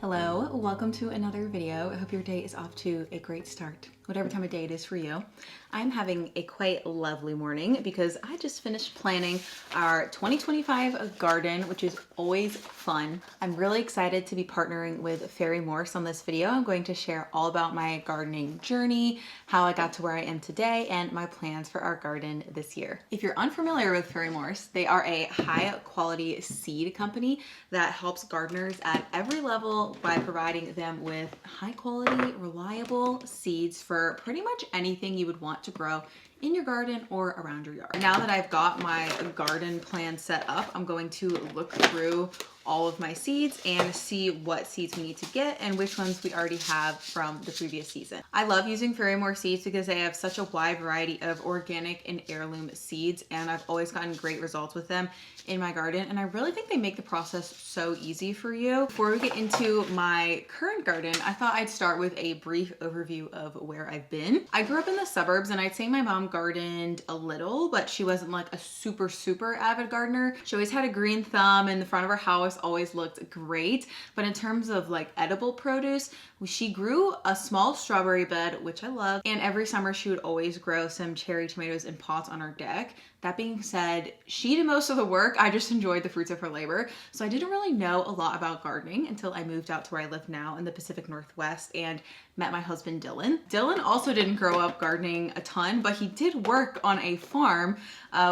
Hello, welcome to another video. I hope your day is off to a great start, whatever time of day it is for you. I'm having a quite lovely morning because I just finished planning our 2025 garden, which is always fun. I'm really excited to be partnering with Fairy Morse on this video. I'm going to share all about my gardening journey, how I got to where I am today, and my plans for our garden this year. If you're unfamiliar with Fairy Morse, they are a high quality seed company that helps gardeners at every level by providing them with high quality, reliable seeds for pretty much anything you would want to grow in your garden or around your yard. Now that I've got my garden plan set up, I'm going to look through all of my seeds and see what seeds we need to get and which ones we already have from the previous season. I love using Fairy Morse seeds because they have such a wide variety of organic and heirloom seeds, and I've always gotten great results with them in my garden, and I really think they make the process so easy for you. Before we get into my current garden, I thought I'd start with a brief overview of where I've been. I grew up in the suburbs, and I'd say my mom gardened a little, but she wasn't like a super avid gardener. She always had a green thumb, and the front of her house always looked great. But in terms of like edible produce, she grew a small strawberry bed, which I love, and every summer she would always grow some cherry tomatoes in pots on her deck. That being said, she did most of the work. I just enjoyed the fruits of her labor. So I didn't really know a lot about gardening until I moved out to where I live now in the Pacific Northwest and met my husband, Dylan. Dylan also didn't grow up gardening a ton, but he did work on a farm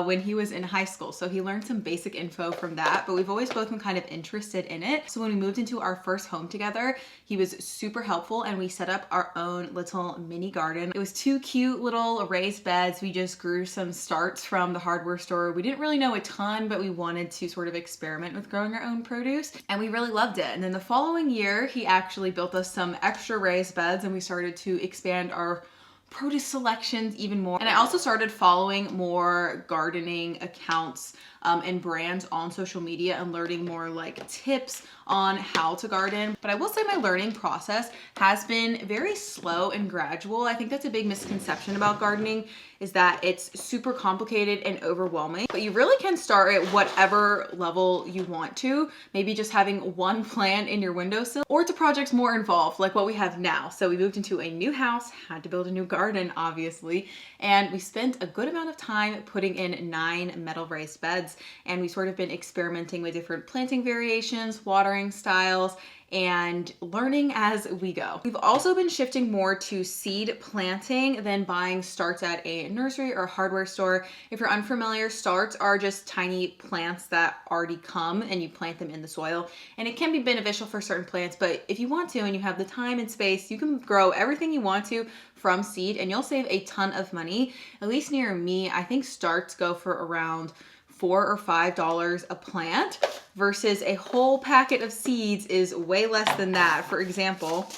when he was in high school. So he learned some basic info from that, but we've always both been kind of interested in it. So when we moved into our first home together, he was super helpful and we set up our own little mini garden. It was 2 cute little raised beds. We just grew some starts from the hardware store. We didn't really know a ton, but we wanted to sort of experiment with growing our own produce, and we really loved it. And then the following year, he actually built us some extra raised beds and we started to expand our produce selections even more. And I also started following more gardening accounts and brands on social media and learning more like tips on how to garden. But I will say my learning process has been very slow and gradual. I think that's a big misconception about gardening, is that it's super complicated and overwhelming, but you really can start at whatever level you want to, maybe just having one plant in your windowsill, or to projects more involved like what we have now. So we moved into a new house, had to build a new garden obviously, and we spent a good amount of time putting in 9 metal raised beds, and we sort of been experimenting with different planting variations, watering styles, and learning as we go. We've also been shifting more to seed planting than buying starts at a nursery or hardware store. If you're unfamiliar, starts are just tiny plants that already come and you plant them in the soil. And it can be beneficial for certain plants, but if you want to and you have the time and space, you can grow everything you want to from seed and you'll save a ton of money. At least near me, I think starts go for around $4 or $5 a plant versus a whole packet of seeds is way less than that. For example,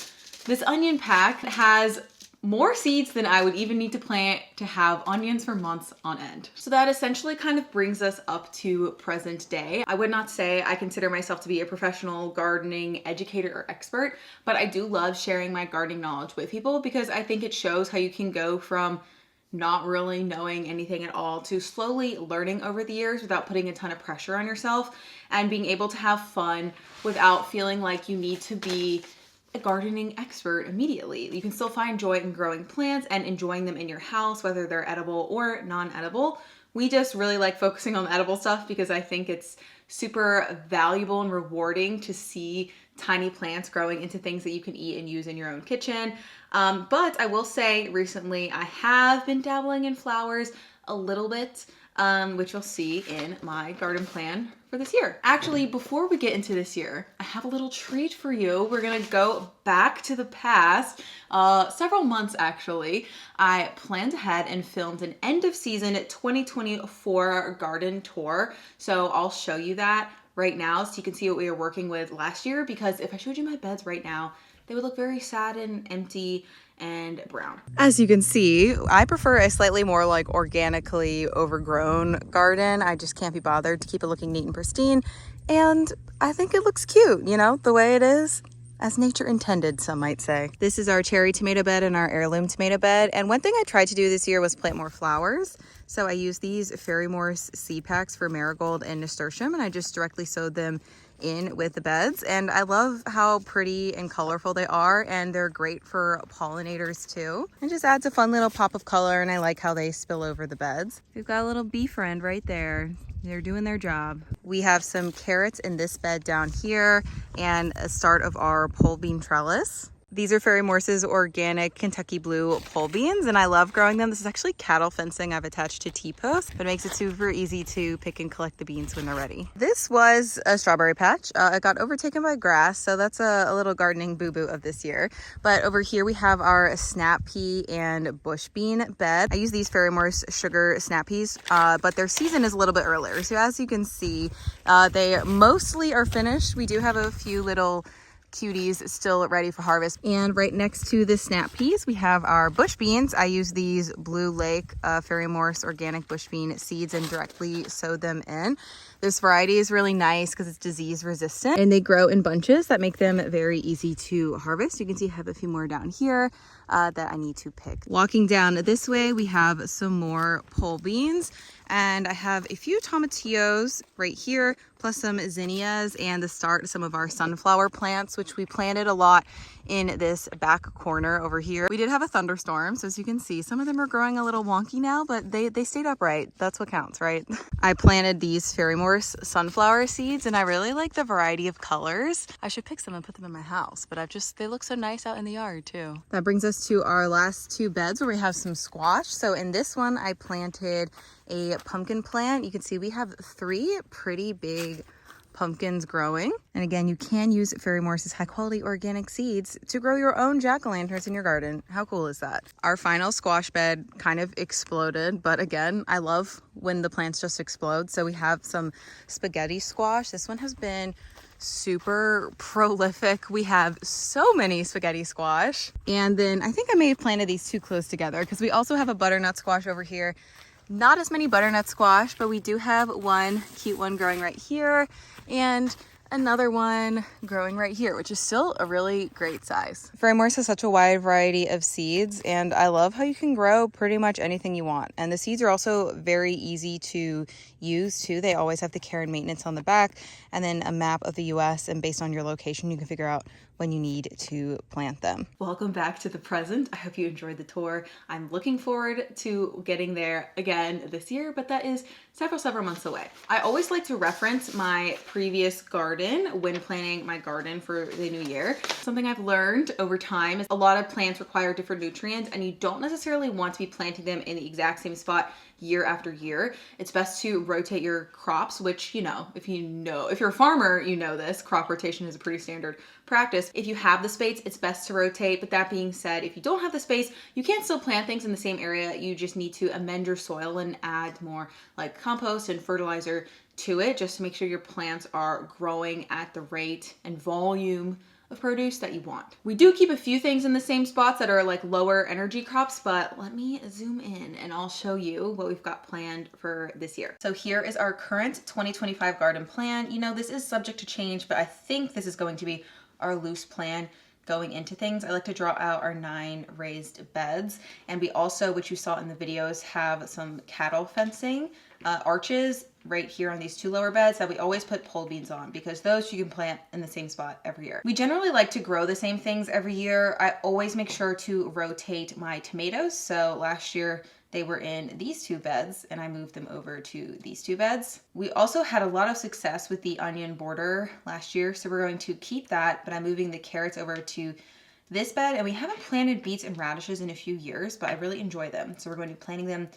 this onion pack has more seeds than I would even need to plant to have onions for months on end. So that essentially kind of brings us up to present day. I would not say I consider myself to be a professional gardening educator or expert, but I do love sharing my gardening knowledge with people because I think it shows how you can go from not really knowing anything at all to slowly learning over the years without putting a ton of pressure on yourself and being able to have fun without feeling like you need to be a gardening expert immediately. You can still find joy in growing plants and enjoying them in your house, whether they're edible or non-edible. We just really like focusing on the edible stuff because I think it's super valuable and rewarding to see tiny plants growing into things that you can eat and use in your own kitchen. But I will say recently I have been dabbling in flowers a little bit, which you'll see in my garden plan for this year. Actually, before we get into this year, I have a little treat for you. We're gonna go back to the past, several months actually. I planned ahead and filmed an end of season 2024 garden tour. So I'll show you that right now so you can see what we were working with last year, because if I showed you my beds right now, they would look very sad and empty and brown. As you can see, I prefer a slightly more like organically overgrown garden. I just can't be bothered to keep it looking neat and pristine. And I think it looks cute, you know, the way it is. As nature intended, some might say. This is our cherry tomato bed and our heirloom tomato bed. And one thing I tried to do this year was plant more flowers. So I use these Fairy Morse seed packs for marigold and nasturtium, and I just directly sowed them in with the beds. And I love how pretty and colorful they are, and they're great for pollinators too. It just adds a fun little pop of color, and I like how they spill over the beds. We've got a little bee friend right there. They're doing their job. We have some carrots in this bed down here and a start of our pole bean trellis. These are Fairy Morse's organic Kentucky Blue pole beans, and I love growing them. This is actually cattle fencing I've attached to T-posts, but it makes it super easy to pick and collect the beans when they're ready. This was a strawberry patch. It got overtaken by grass, so that's a little gardening boo-boo of this year. But over here we have our snap pea and bush bean bed. I use these Fairy Morse sugar snap peas, but their season is a little bit earlier. So as you can see, they mostly are finished. We do have a few little cuties still ready for harvest. And right next to the snap peas, we have our bush beans. I use these Blue Lake Fairy Morse organic bush bean seeds and directly sowed them in. This variety is really nice because it's disease resistant and they grow in bunches that make them very easy to harvest. You can see I have a few more down here that I need to pick. Walking down this way, we have some more pole beans, and I have a few tomatillos right here, plus some zinnias and the start of some of our sunflower plants, which we planted a lot in this back corner over here. We did have a thunderstorm, so as you can see, some of them are growing a little wonky now, but they stayed upright. That's what counts, right? I planted these Fairy Morse sunflower seeds, and I really like the variety of colors. I should pick some and put them in my house, but they look so nice out in the yard too. That brings us to our last two beds where we have some squash. So in this one, I planted a pumpkin plant. You can see we have 3 pretty big pumpkins growing. And again, you can use Fairy Morse's high quality organic seeds to grow your own jack-o'-lanterns in your garden. How cool is that? Our final squash bed kind of exploded, but again, I love when the plants just explode. So we have some spaghetti squash. This one has been super prolific. We have so many spaghetti squash. And then I think I may have planted these too close together because we also have a butternut squash over here. Not as many butternut squash, but we do have one cute one growing right here and another one growing right here, which is still a really great size. Fairy Morse has such a wide variety of seeds, and I love how you can grow pretty much anything you want. And the seeds are also very easy to use too. They always have the care and maintenance on the back, and then a map of the US, and based on your location, you can figure out when you need to plant them. Welcome back to the present. I hope you enjoyed the tour. I'm looking forward to getting there again this year, but that is several months away. I always like to reference my previous garden when planning my garden for the new year. Something I've learned over time is a lot of plants require different nutrients, and you don't necessarily want to be planting them in the exact same spot year after year. It's best to rotate your crops, which, if you're a farmer, you know this. Crop rotation is a pretty standard practice. If you have the space, it's best to rotate. But that being said, if you don't have the space, you can still plant things in the same area. You just need to amend your soil and add more like compost and fertilizer to it, just to make sure your plants are growing at the rate and volume of produce that you want. We do keep a few things in the same spots that are like lower energy crops, but let me zoom in and I'll show you what we've got planned for this year. So here is our current 2025 garden plan. This is subject to change, but I think this is going to be our loose plan going into things. I like to draw out our 9 raised beds, and we also, which you saw in the videos, have some cattle fencing arches right here on these 2 lower beds that we always put pole beans on, because those you can plant in the same spot every year. We generally like to grow the same things every year. I always make sure to rotate my tomatoes. So last year they were in these 2 beds and I moved them over to these 2 beds. We also had a lot of success with the onion border last year, so we're going to keep that, but I'm moving the carrots over to this bed, and we haven't planted beets and radishes in a few years, but I really enjoy them. So we're going to be planting them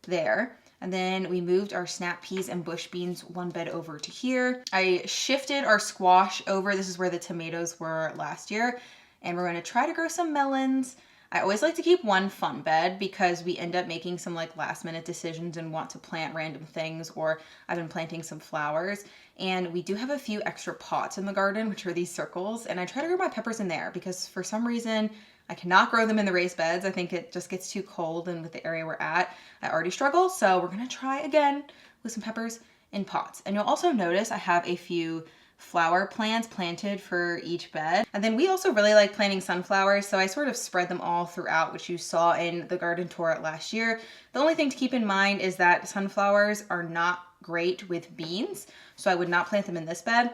there. And then we moved our snap peas and bush beans 1 bed over to here. I shifted our squash over. This is where the tomatoes were last year. And we're going to try to grow some melons. I always like to keep 1 fun bed because we end up making some like last minute decisions and want to plant random things, or I've been planting some flowers. And we do have a few extra pots in the garden, which are these circles. And I try to grow my peppers in there because for some reason I cannot grow them in the raised beds. I think it just gets too cold, and with the area we're at, I already struggle. So we're gonna try again with some peppers in pots. And you'll also notice I have a few flower plants planted for each bed. And then we also really like planting sunflowers, so I sort of spread them all throughout, which you saw in the garden tour last year. The only thing to keep in mind is that sunflowers are not great with beans, so I would not plant them in this bed.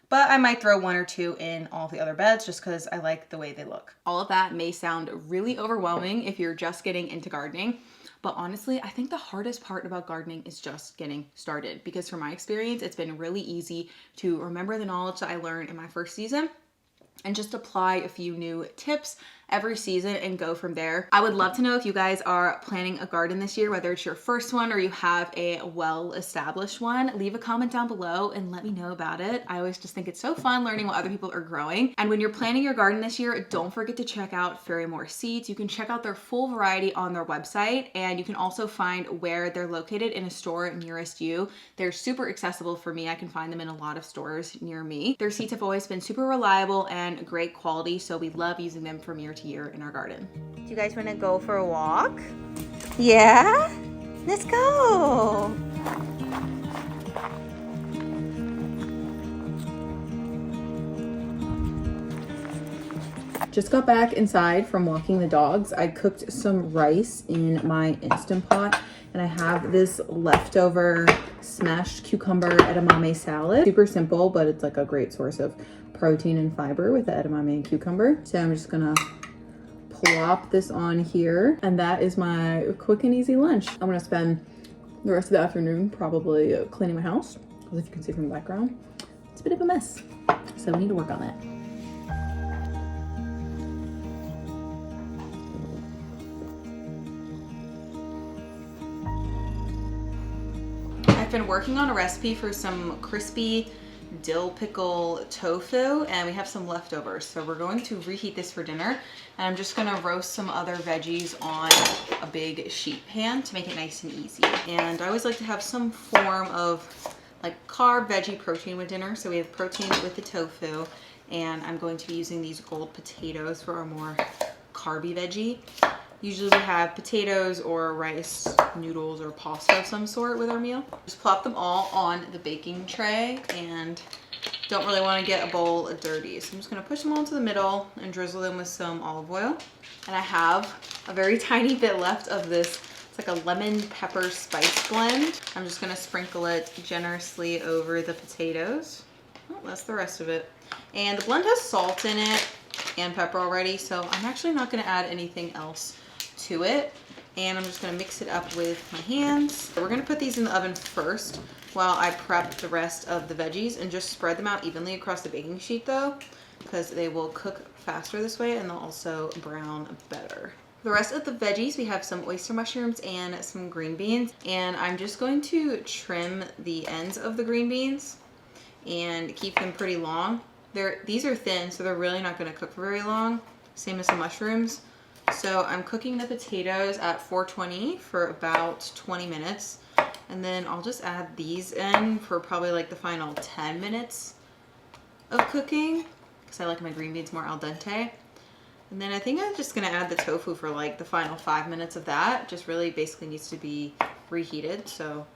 But I might throw 1 or 2 in all the other beds just because I like the way they look. All of that may sound really overwhelming if you're just getting into gardening, but honestly, I think the hardest part about gardening is just getting started, because from my experience, it's been really easy to remember the knowledge that I learned in my first season and just apply a few new tips every season and go from there. I would love to know if you guys are planning a garden this year, whether it's your first one or you have a well-established one. Leave a comment down below and let me know about it. I always just think it's so fun learning what other people are growing. And when you're planning your garden this year, don't forget to check out Fairy More Seeds. You can check out their full variety on their website, and you can also find where they're located in a store nearest you. They're super accessible for me. I can find them in a lot of stores near me. Their seeds have always been super reliable and great quality, so we love using them from year to year in our garden. Do you guys want to go for a walk? Yeah? Let's go! Just got back inside from walking the dogs. I cooked some rice in my Instant Pot, and I have this leftover smashed cucumber edamame salad. Super simple, but it's like a great source of protein and fiber with the edamame and cucumber. So I'm just gonna plop this on here, and that is my quick and easy lunch. I'm gonna spend the rest of the afternoon probably cleaning my house, because if you can see from the background, it's a bit of a mess. So we need to work on that. I've been working on a recipe for some crispy dill pickle tofu, and we have some leftovers, so we're going to reheat this for dinner. And I'm just gonna roast some other veggies on a big sheet pan to make it nice and easy. And I always like to have some form of like carb veggie protein with dinner, so we have protein with the tofu, and I'm going to be using these gold potatoes for our more carby veggie. Usually we have potatoes or rice, noodles, or pasta of some sort with our meal. Just plop them all on the baking tray, and don't really want to get a bowl dirty. So I'm just going to push them all into the middle and drizzle them with some olive oil. And I have a very tiny bit left of this. It's like a lemon pepper spice blend. I'm just going to sprinkle it generously over the potatoes. Oh, that's the rest of it. And the blend has salt in it and pepper already, so I'm actually not going to add anything else to it. And I'm just going to mix it up with my hands. So we're going to put these in the oven first while I prep the rest of the veggies, and just spread them out evenly across the baking sheet though, because they will cook faster this way, and they'll also brown better. The rest of the veggies, we have some oyster mushrooms and some green beans, and I'm just going to trim the ends of the green beans and keep them pretty long. These are thin, so they're really not going to cook for very long, same as the mushrooms. So I'm cooking the potatoes at 420 for about 20 minutes. And then I'll just add these in for probably like the final 10 minutes of cooking, because I like my green beans more al dente. And then I think I'm just going to add the tofu for like the final 5 minutes of that. Just really basically needs to be reheated so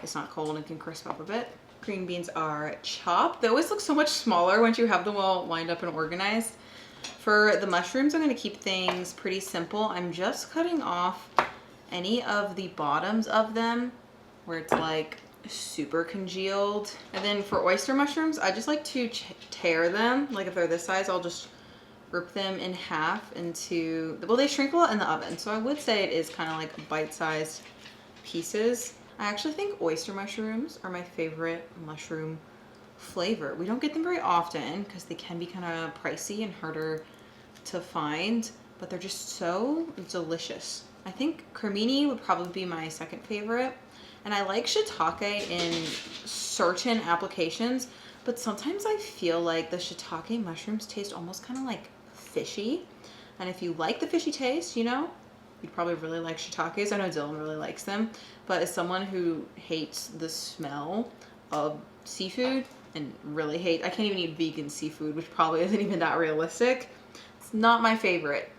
it's not cold and can crisp up a bit. Green beans are chopped. They always look so much smaller once you have them all lined up and organized. For the mushrooms, I'm going to keep things pretty simple. I'm just cutting off any of the bottoms of them where it's like super congealed. And then for oyster mushrooms, I just like to tear them. Like if they're this size, I'll just rip them in half into, well, they shrink a lot in the oven. So I would say it is kind of like bite-sized pieces. I actually think oyster mushrooms are my favorite mushroom flavor. We don't get them very often because they can be kind of pricey and harder to find, but they're just so delicious. I think cremini would probably be my second favorite. And I like shiitake in certain applications, but sometimes I feel like the shiitake mushrooms taste almost kind of like fishy. And if you like the fishy taste, you know, you'd probably really like shiitakes. I know Dylan really likes them, but as someone who hates the smell of seafood and really I can't even eat vegan seafood, which probably isn't even that realistic. It's not my favorite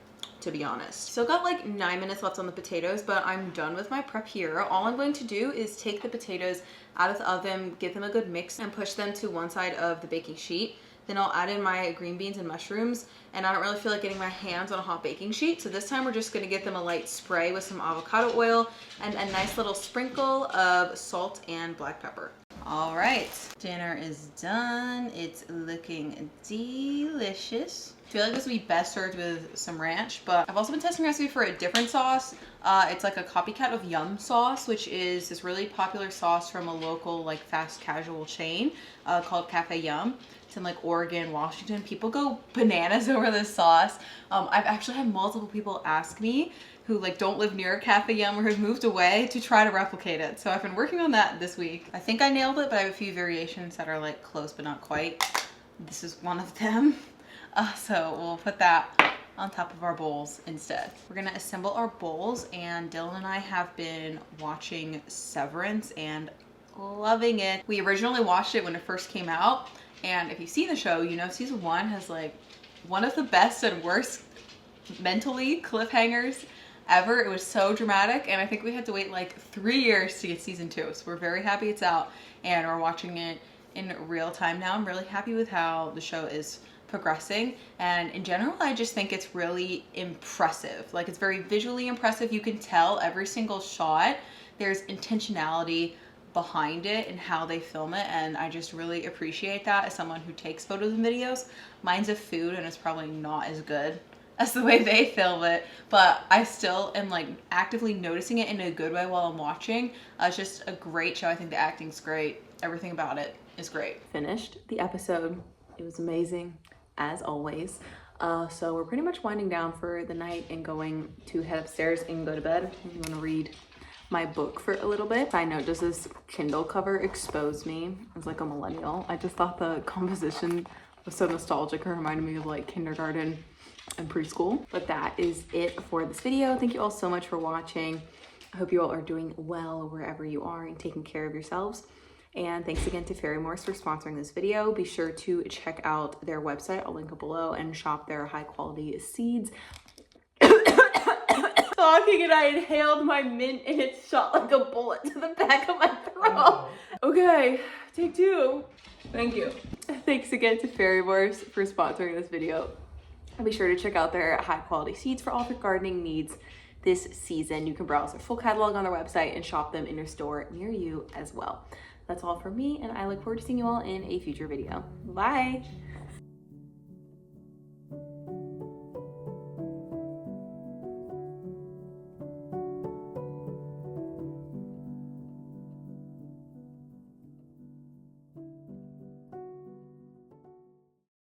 to be honest. So I've got like 9 minutes left on the potatoes, but I'm done with my prep here. All I'm going to do is take the potatoes out of the oven, give them a good mix, and push them to one side of the baking sheet. Then I'll add in my green beans and mushrooms, and I don't really feel like getting my hands on a hot baking sheet. So this time we're just gonna give them a light spray with some avocado oil and a nice little sprinkle of salt and black pepper. All right, dinner is done. It's looking delicious. I feel like this would be best served with some ranch, but I've also been testing a recipe for a different sauce. It's like a copycat of Yum sauce, which is this really popular sauce from a local like fast casual chain called Cafe Yum. It's in like Oregon, Washington. People go bananas over this sauce. I've actually had multiple people ask me who like don't live near Cafe Yum or have moved away to try to replicate it. So I've been working on that this week. I think I nailed it, but I have a few variations that are like close but not quite. This is one of them. So we'll put that on top of our bowls instead. We're gonna assemble our bowls, and Dylan and I have been watching Severance and loving it. We originally watched it when it first came out, and if you've seen the show, you know season 1 has like one of the best and worst mentally cliffhangers ever. It was so dramatic, and I think we had to wait like 3 years to get season 2. So we're very happy it's out, and we're watching it in real time now. I'm really happy with how the show is progressing, and in general I just think it's really impressive. Like, it's very visually impressive. You can tell every single shot there's intentionality behind it and how they film it, and I just really appreciate that as someone who takes photos and videos. Mine's of food, and it's probably not as good as the way they film it, but I still am like actively noticing it in a good way while I'm watching. It's just a great show. I think the acting's great. Everything about it is great. Finished the episode. It was amazing, as always. So we're pretty much winding down for the night and going to head upstairs and go to bed. I'm gonna read my book for a little bit. Side note, does this Kindle cover expose me as like a millennial? I just thought the composition was so nostalgic. It reminded me of like kindergarten and preschool. But that is it for this video. Thank you all so much for watching. I hope you all are doing well wherever you are and taking care of yourselves. And thanks again to Fairy Morse for sponsoring this video. Be sure to check out their website, I'll link it below, and shop their high quality seeds. Talking and I inhaled my mint and it shot like a bullet to the back of my throat. Okay, take 2. Thank you. Thanks again to Fairy Morse for sponsoring this video. And be sure to check out their high quality seeds for all of your gardening needs this season. You can browse their full catalog on their website and shop them in your store near you as well. That's all from me, and I look forward to seeing you all in a future video. Bye!